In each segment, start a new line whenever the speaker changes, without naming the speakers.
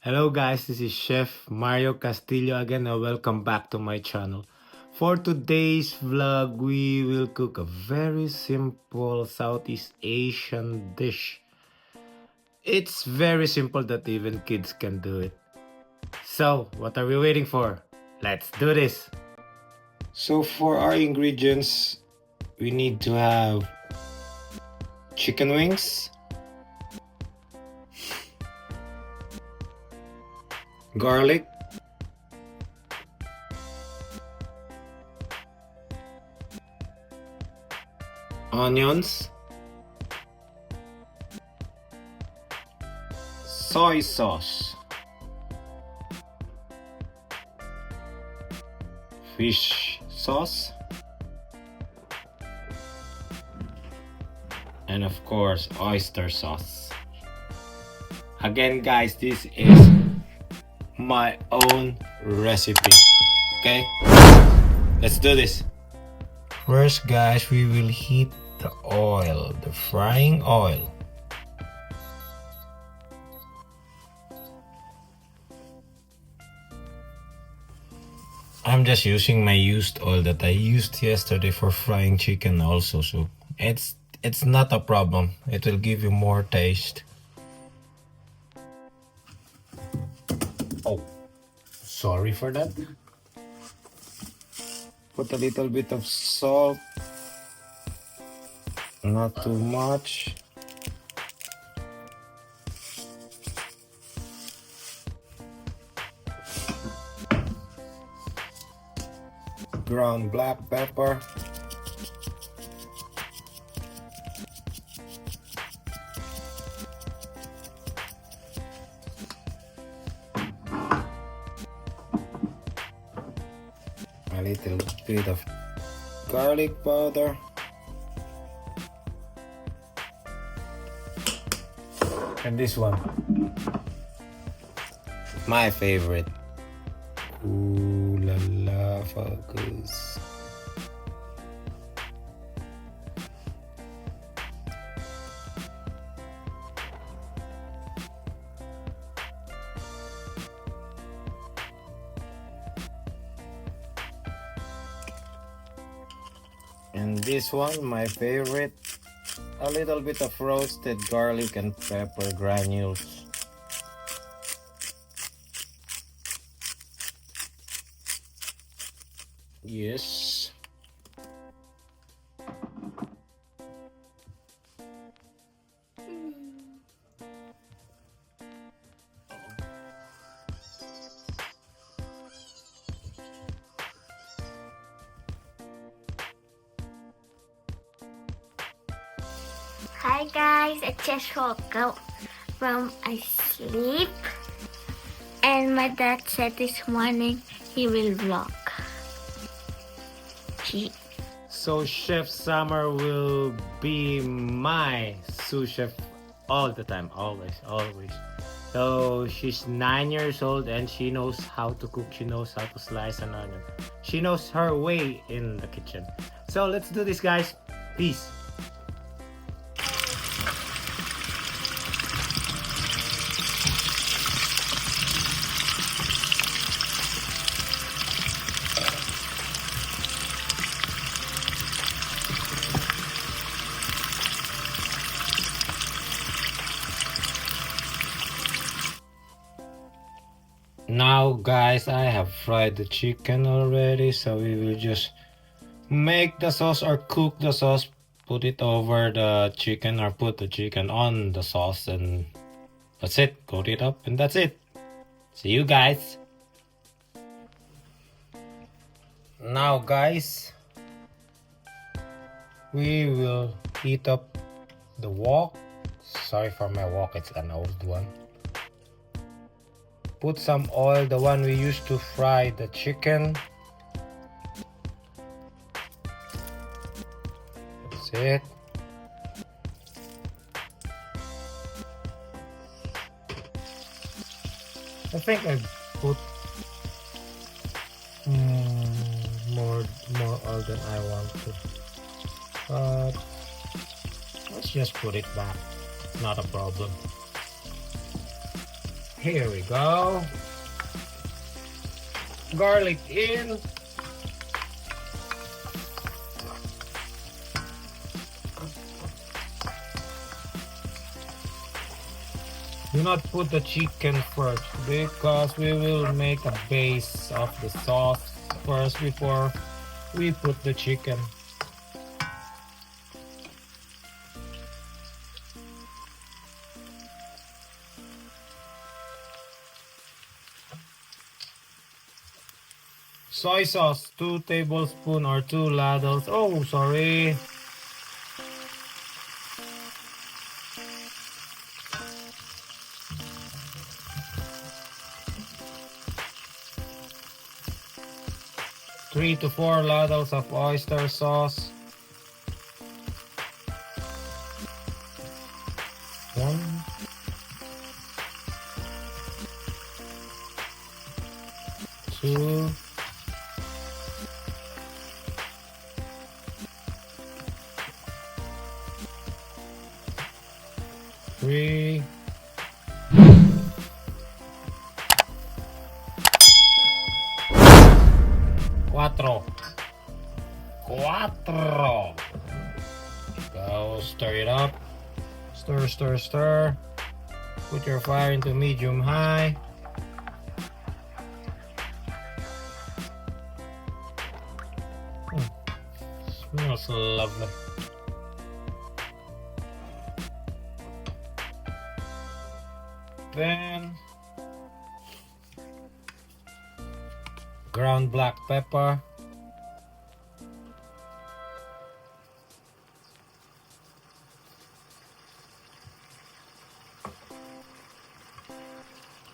Hello guys, this is Chef Mario Castillo again and welcome back to my channel. For today's vlog, we will cook a very simple Southeast Asian dish. It's very simple that even kids can do it. So, what are we waiting for? Let's do this! So for our ingredients, we need to have chicken wings, garlic, onions, soy sauce, fish sauce, and of course oyster sauce. Again guys, this is my own recipe. Okay, let's do this. First guys, we will heat the oil, the frying oil. I'm just using my used oil that I used yesterday for frying chicken also, so it's not a problem. It will give you more taste. Oh, sorry for that. Put a little bit of salt, not too much. Ground black pepper. A little bit of garlic powder. And this one, my favorite. Ooh la la, focus. And this one, my favorite, a little bit of roasted garlic and pepper granules. Yes.
Hi guys, I just woke up from a sleep and my dad said this morning he will vlog.
So Chef Summer will be my sous chef all the time, always, always. So she's 9 years old and she knows how to cook. She knows how to slice an onion. She knows her way in the kitchen. So let's do this, guys. Peace. Now guys, I have fried the chicken already, so we will just make the sauce or cook the sauce, put it over the chicken or put the chicken on the sauce, and that's it. Coat it up and that's it. See you guys. Now guys, we will heat up the wok. Sorry for my wok, it's an old one. Put some oil, the one we used to fry the chicken. That's it. I think I put more oil than I want to. But let's just put it back. It's not a problem. Here we go. Garlic in. Do not put the chicken first because we will make a base of the sauce first before we put the chicken. Soy sauce, 2 tablespoons or 2 ladles. Oh, sorry. Three to 4 ladles of oyster sauce. 1, 2, 3, 4. Go, stir it up. Stir, stir, stir. Put your fire into medium high. Smells lovely. Then ground black pepper.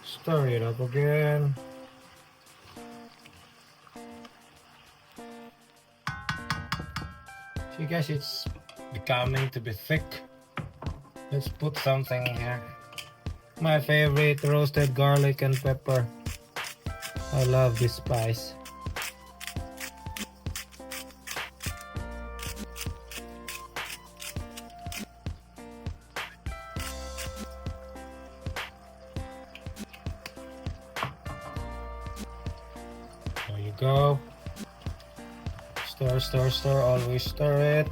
Stir it up again. See guys, it's becoming to be thick. Let's put something here. My favorite, roasted garlic and pepper. I love this spice. There you go. Stir, stir, stir, always stir it.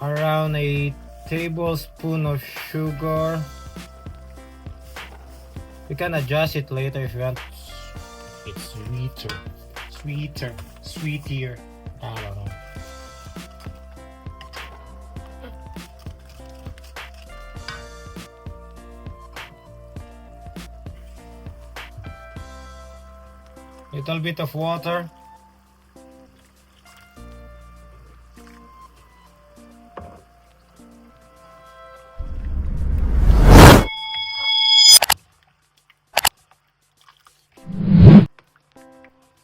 Around a tablespoon of sugar. You can adjust it later if you want. It's sweeter. I don't know. Little bit of water.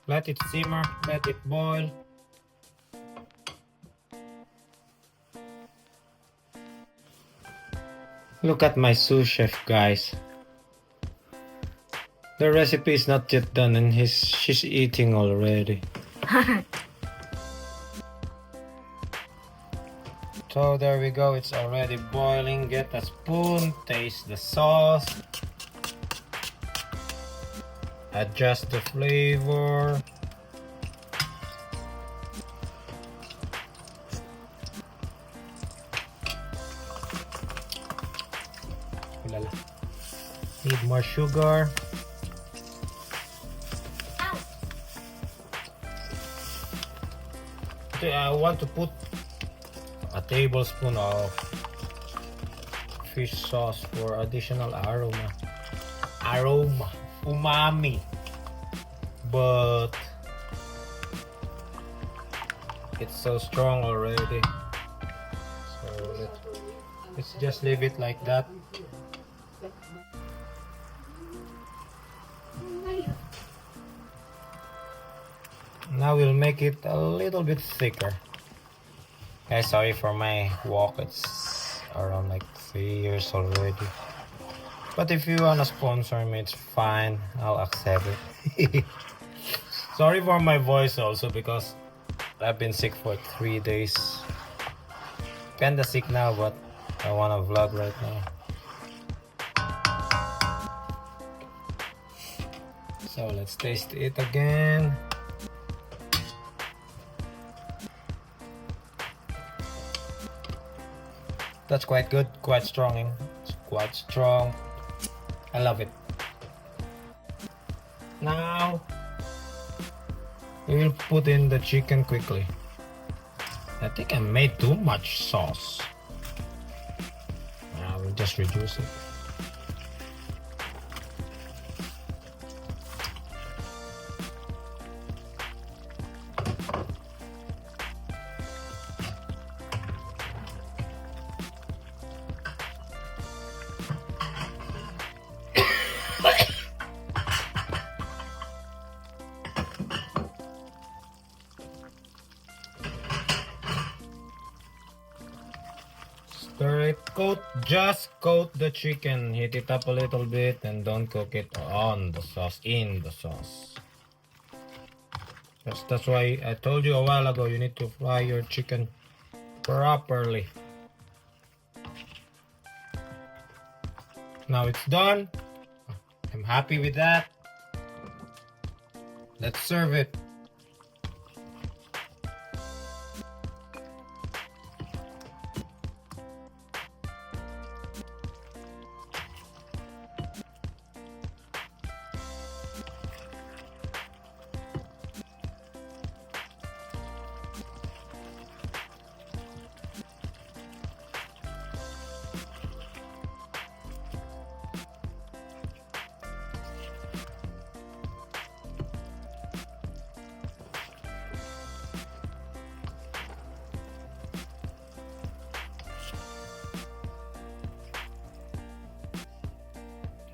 Let it simmer, let it boil. Look at my sous chef, guys. The recipe is not yet done and she's eating already. So there we go, it's already boiling. Get a spoon, taste the sauce. Adjust the flavor. Need more sugar. Okay, I want to put a tablespoon of fish sauce for additional aroma. Umami. But it's so strong already. So let's just leave it like that. Now we'll make it a little bit thicker. Guys, sorry for my walk. It's around like 3 years already. But if you wanna sponsor me, it's fine. I'll accept it. Sorry for my voice also because I've been sick for 3 days. Kinda sick now, but I wanna vlog right now. So let's taste it again. That's quite good, quite strong. It's quite strong. I love it. Now we will put in the chicken quickly. I think I made too much sauce. I will just reduce it. Stir it, just coat the chicken, heat it up a little bit and don't cook it on the sauce, in the sauce. That's why I told you a while ago you need to fry your chicken properly. Now it's done. I'm happy with that. Let's serve it.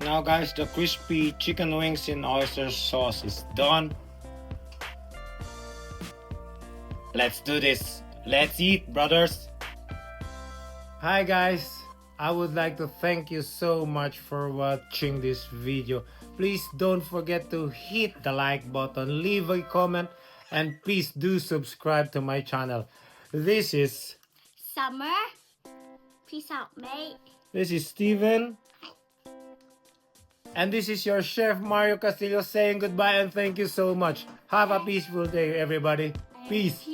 Now guys, the crispy chicken wings in oyster sauce is done. Let's do this. Let's eat, brothers. Hi guys, I would like to thank you so much for watching this video. Please don't forget to hit the like button, leave a comment, and please do subscribe to my channel. This is
Summer. Peace out, mate.
This is Steven. And this is your Chef Mario Castillo saying goodbye and thank you so much. Have a peaceful day, everybody. Peace.